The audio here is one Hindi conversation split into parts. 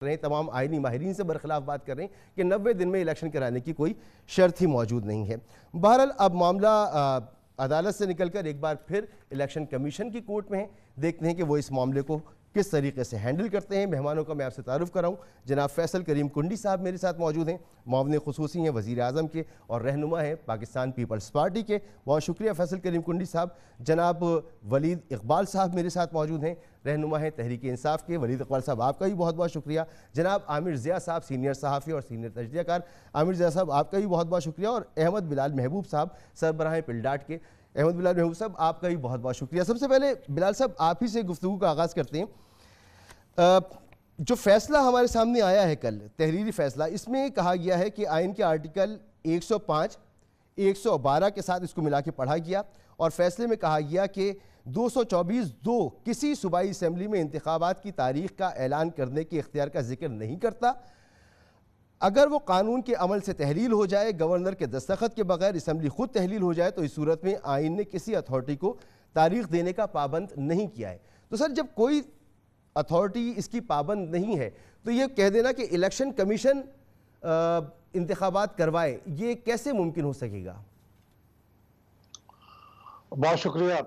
रहे हैं, तमाम आईनी माहिरीन से बरखिलाफ बात कर रहे हैं कि 90 दिन में इलेक्शन कराने की कोई शर्त ही मौजूद नहीं है। बहरहाल अब मामला अदालत से निकलकर एक बार फिर इलेक्शन कमीशन की कोर्ट में है। देखते हैं कि वो इस मामले को किस तरीके से हैंडल करते हैं। मेहमानों का मैं आपसे तारुफ कराऊँ, जनाब फैसल करीम कुंडी साहब मेरे साथ मौजूद हैं, मुआविन खुसूसी हैं वज़ीर आज़म के और रहनुमा हैं पाकिस्तान पीपल्स पार्टी के। बहुत शुक्रिया फैसल करीम कुंडी साहब। जनाब वलीद इकबाल साहब मेरे साथ मौजूद हैं, रहनुमा हैं तहरीक इंसाफ के। वलीद इकबाल साहब आपका भी बहुत बहुत शुक्रिया। जनाब आमिर ज़िया साहब सीनियर सहाफ़ी और सीनियर तजज़ियाकार, आमिर ज़िया साहब आपका भी बहुत बहुत शुक्रिया। और अहमद बिलाल महबूब साहब सरबराह पिलडाट के। अहमद बिलाल महबूब साहब आपका भी बहुत बहुत शुक्रिया। सबसे पहले बिलाल साहब आप ही से गुफ्तगू का आगाज़ करते हैं। जो फैसला हमारे सामने आया है कल, तहरीरी फैसला, इसमें कहा गया है कि आइन के आर्टिकल 105, 112 के साथ इसको मिला के पढ़ा गया और फैसले में कहा गया कि 224(2) किसी सूबाई असम्बली में इंतखाबात की तारीख का ऐलान करने के इख्तियार का जिक्र नहीं करता। अगर वो कानून के अमल से तहलील हो जाए, गवर्नर के दस्तखत के बगैर असम्बली खुद तहलील हो जाए, तो इस सूरत में आइन ने किसी अथॉरिटी को तारीख देने का पाबंद नहीं किया है। तो सर, जब कोई अथॉरिटी इसकी पाबंद नहीं है तो ये कह देना कि इलेक्शन कमीशन इंतखाबात करवाए, ये कैसे मुमकिन हो सकेगा? बहुत शुक्रिया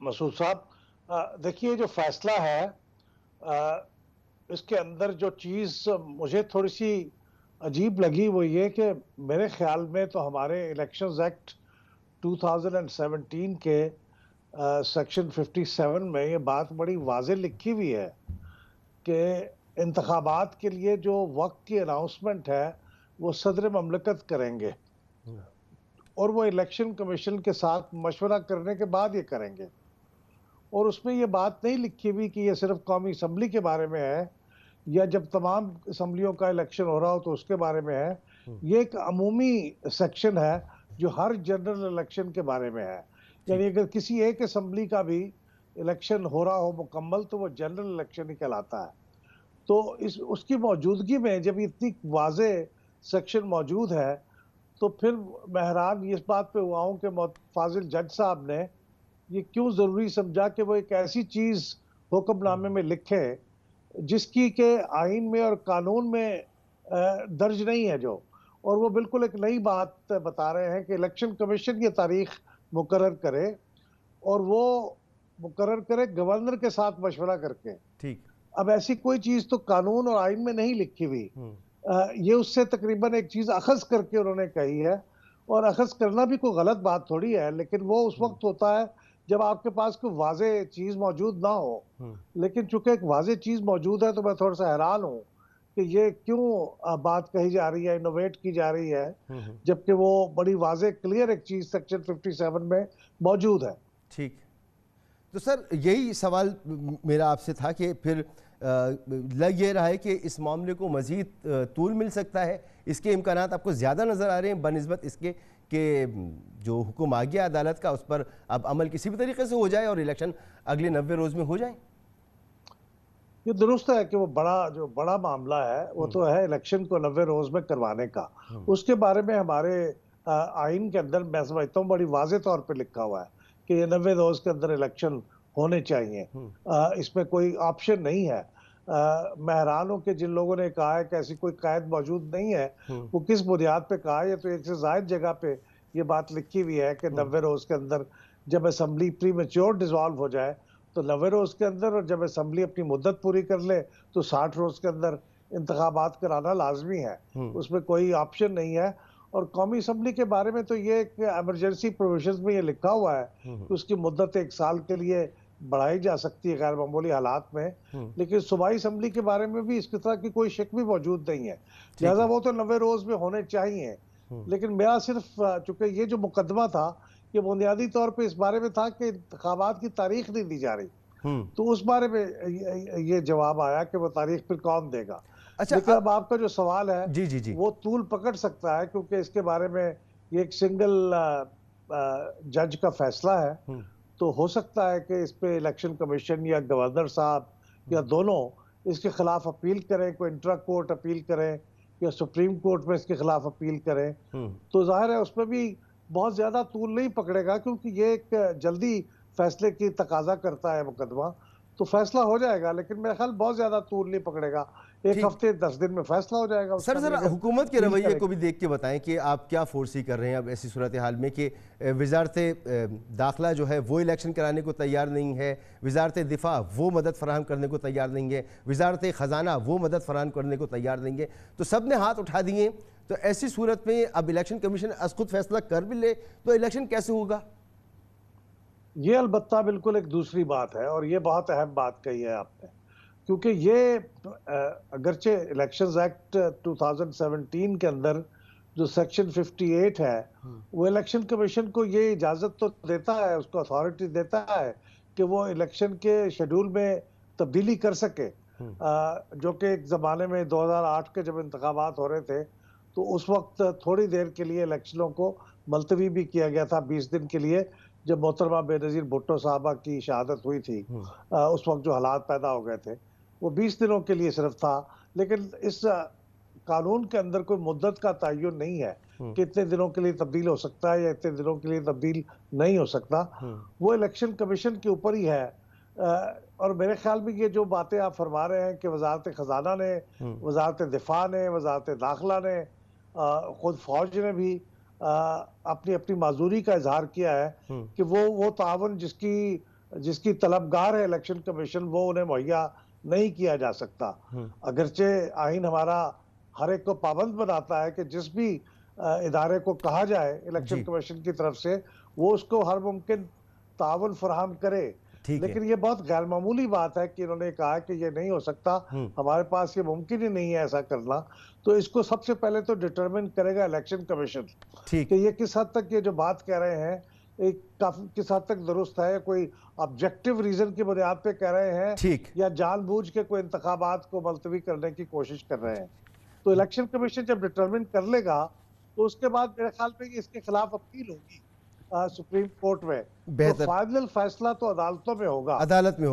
मसूद साहब। देखिए, जो फैसला है इसके अंदर जो चीज़ मुझे थोड़ी सी अजीब लगी वो ये कि मेरे ख्याल में तो हमारे इलेक्शंस एक्ट 2017 के सेक्शन 57 में ये बात बड़ी वाज़ेह लिखी हुई है कि इंतखाबात के लिए जो वक्त की अनाउंसमेंट है वो सदर ममलकत करेंगे और वो इलेक्शन कमीशन के साथ मशवरा करने के बाद ये करेंगे। और उसमें ये बात नहीं लिखी हुई कि ये सिर्फ कौमी असम्बली के बारे में है या जब तमाम असम्बलियों का इलेक्शन हो रहा हो तो उसके बारे में है। ये एक अमूमी सेक्शन है जो हर जनरल इलेक्शन के बारे में है। यानी अगर किसी एक असम्बली का भी इलेक्शन हो रहा हो मुकम्मल तो वो जनरल इलेक्शन ही कहलाता है। तो इस उसकी मौजूदगी में जब इतनी वाज़ेह सेक्शन मौजूद है तो फिर मैं हैरान इस बात पे हुआ हूँ कि फाजिल जज साहब ने ये क्यों ज़रूरी समझा कि वो एक ऐसी चीज़ हुक्मनामे में लिखे जिसकी के आइन में और कानून में दर्ज नहीं है जो, और वो बिल्कुल एक नई बात बता रहे हैं कि इलेक्शन कमीशन ये तारीख मुकर्रर करे और वो मुकर्रर करे गवर्नर के साथ मशवरा करके। ठीक। अब ऐसी कोई चीज़ तो कानून और आइन में नहीं लिखी हुई। ये उससे तकरीबन एक चीज़ अखज़ करके उन्होंने कही है और अखज़ करना भी कोई गलत बात थोड़ी है, लेकिन वो उस वक्त होता है जब आपके पास कोई वाज़ेह चीज़ मौजूद ना हो। लेकिन चूंकि एक वाज़ेह चीज़ मौजूद है तो मैं थोड़ा सा हैरान हूँ कि ये क्यों बात कही जा रही है, इनोवेट की जा रही है, जबकि वो बड़ी वाज़ेह क्लियर एक चीज़ सेक्शन 57 में मौजूद है। ठीक। तो सर, यही सवाल मेरा आपसे था कि फिर लग ये रहा है कि इस मामले को मज़ीद तूल मिल सकता है, इसके इम्कानात आपको ज़्यादा नज़र आ रहे हैं बनिस्बत इसके कि जो हुक्म आ गया अदालत का उस पर अब अमल किसी भी तरीके से हो जाए और इलेक्शन अगले 90 रोज़ में हो जाए? ये दुरुस्त है कि वो जो बड़ा मामला है वो तो है इलेक्शन को 90 रोज में करवाने का। उसके बारे में हमारे आइन के अंदर मैं समझता हूँ बड़ी वाज़ेह तौर पे लिखा हुआ है कि ये 90 रोज के अंदर इलेक्शन होने चाहिए। इसमें कोई ऑप्शन नहीं है। मैं हैरान हूँ कि जिन लोगों ने कहा है कि ऐसी कोई कायद मौजूद नहीं है, वो किस बुनियाद पे कहा है। ये तो एक से ज़ायद जगह पे ये बात लिखी हुई है कि 90 रोज के अंदर जब असम्बली प्री मेच्योर डिसॉल्व हो जाए तो 90 रोज के अंदर, और जब असम्बली अपनी मुद्दत पूरी कर ले तो 60 रोज के अंदर इंतखाबात कराना लाजमी है। उसमें कोई ऑप्शन नहीं है। और कौमी असम्बली के बारे में तो ये एक एमरजेंसी प्रोविजंस में ये लिखा हुआ है कि उसकी मुद्दत 1 साल के लिए बढ़ाई जा सकती है गैर मामूली हालात में। लेकिन सूबाई असम्बली के बारे में भी इसकी तरह की कोई शक भी मौजूद नहीं है, लिहाजा वो तो 90 रोज में होने चाहिए। लेकिन मेरा सिर्फ चूंकि ये जो मुकदमा था ये बुनियादी तौर पे इस बारे में था कि इंतखाबात की तारीख नहीं दी जा रही, तो उस बारे में ये जवाब आया कि वो तारीख फिर कौन देगा। अच्छा, लेकिन अब आपका जो सवाल है जी जी जी, वो तूल पकड़ सकता है क्योंकि इसके बारे में ये एक सिंगल जज का फैसला है। तो हो सकता है कि इस पे इलेक्शन कमीशन या गवर्नर साहब या दोनों इसके खिलाफ अपील करें, कोई इंट्रा कोर्ट अपील करें या सुप्रीम कोर्ट में इसके खिलाफ अपील करें। तो जाहिर है उसमें भी बहुत ज़्यादा तूल नहीं पकड़ेगा क्योंकि ये एक जल्दी फैसले की तकाजा करता है मुकदमा, तो फैसला हो जाएगा। लेकिन मेरा ख्याल बहुत ज़्यादा तूल नहीं पकड़ेगा। एक ठीक। हफ्ते 10 दिन में फैसला हो जाएगा सर उसका भी जरा अगर हुकूमत के डील रवैये करेंगे। को भी देख के बताएं कि आप क्या फोर्सी कर रहे हैं अब ऐसी सूरत हाल में कि वजारत दाखिला जो है वो इलेक्शन कराने को तैयार नहीं है, वजारत दिफा वो मदद फराहम करने को तैयार नहीं है, वजारत ख़जाना वो मदद फराहम करने को तैयार नहीं है, तो सब ने हाथ उठा दिए। तो ऐसी सूरत में अब इलेक्शन कमीशन अज खुद फैसला कर भी ले तो इलेक्शन कैसे होगा? ये अलबत्ता बिल्कुल एक दूसरी बात है, और ये बहुत अहम बात कही है आपने, क्योंकि ये अगरचे इलेक्शंस एक्ट 2017 के अंदर जो सेक्शन 58 है, वो इलेक्शन कमीशन को ये इजाज़त तो देता है, उसको अथॉरिटी देता है कि वो इलेक्शन के शेड्यूल में तब्दीली कर सके, जो कि एक ज़माने में 2008 के जब इंतखाबात हो रहे थे, तो उस वक्त थोड़ी देर के लिए इलेक्शनों को मुलतवी भी किया गया था 20 दिन के लिए, जब मोहतरमा बेनज़ीर भुट्टो साहबा की शहादत हुई थी। उस वक्त जो हालात पैदा हो गए थे, वो 20 दिनों के लिए सिर्फ था, लेकिन इस कानून के अंदर कोई मुद्दत का तयन नहीं है कि इतने दिनों के लिए तब्दील हो सकता है या इतने दिनों के लिए तब्दील नहीं हो सकता। वो इलेक्शन कमीशन के ऊपर ही है। और मेरे ख्याल में ये जो बातें आप फरमा रहे हैं कि वजारत खजाना ने, वजारत दिफा ने, वजारत दाखिला ने, खुद फौज ने भी अपनी अपनी माजूरी का इजहार किया है कि वो तावन जिसकी तलबगार है इलेक्शन कमीशन, वो उन्हें मुहैया नहीं किया जा सकता। अगरचे आइन हमारा हर एक को पाबंद बनाता है कि जिस भी इदारे को कहा जाए इलेक्शन कमीशन की तरफ से, वो उसको हर मुमकिन तावन फराहम करे, लेकिन ये बहुत गैर मामूली बात है कि इन्होंने कहा कि ये नहीं हो सकता, हमारे पास ये मुमकिन ही नहीं है ऐसा करना। तो इसको सबसे पहले तो डिटरमिन करेगा इलेक्शन कमीशन कि ये किस हद तक ये जो बात कह रहे हैं एक काफी किस हद तक दुरुस्त है, कोई ऑब्जेक्टिव रीजन की बुनियाद पे कह रहे हैं या जानबूझ के कोई इंतखाबात को मुलतवी करने की कोशिश कर रहे हैं। तो इलेक्शन कमीशन जब डिटरमिन कर लेगा तो उसके बाद मेरे ख्याल में इसके खिलाफ अपील होगी सुप्रीम कोर्ट में, तो फाइनल फैसला तो अदालतों में होगा। अदालत में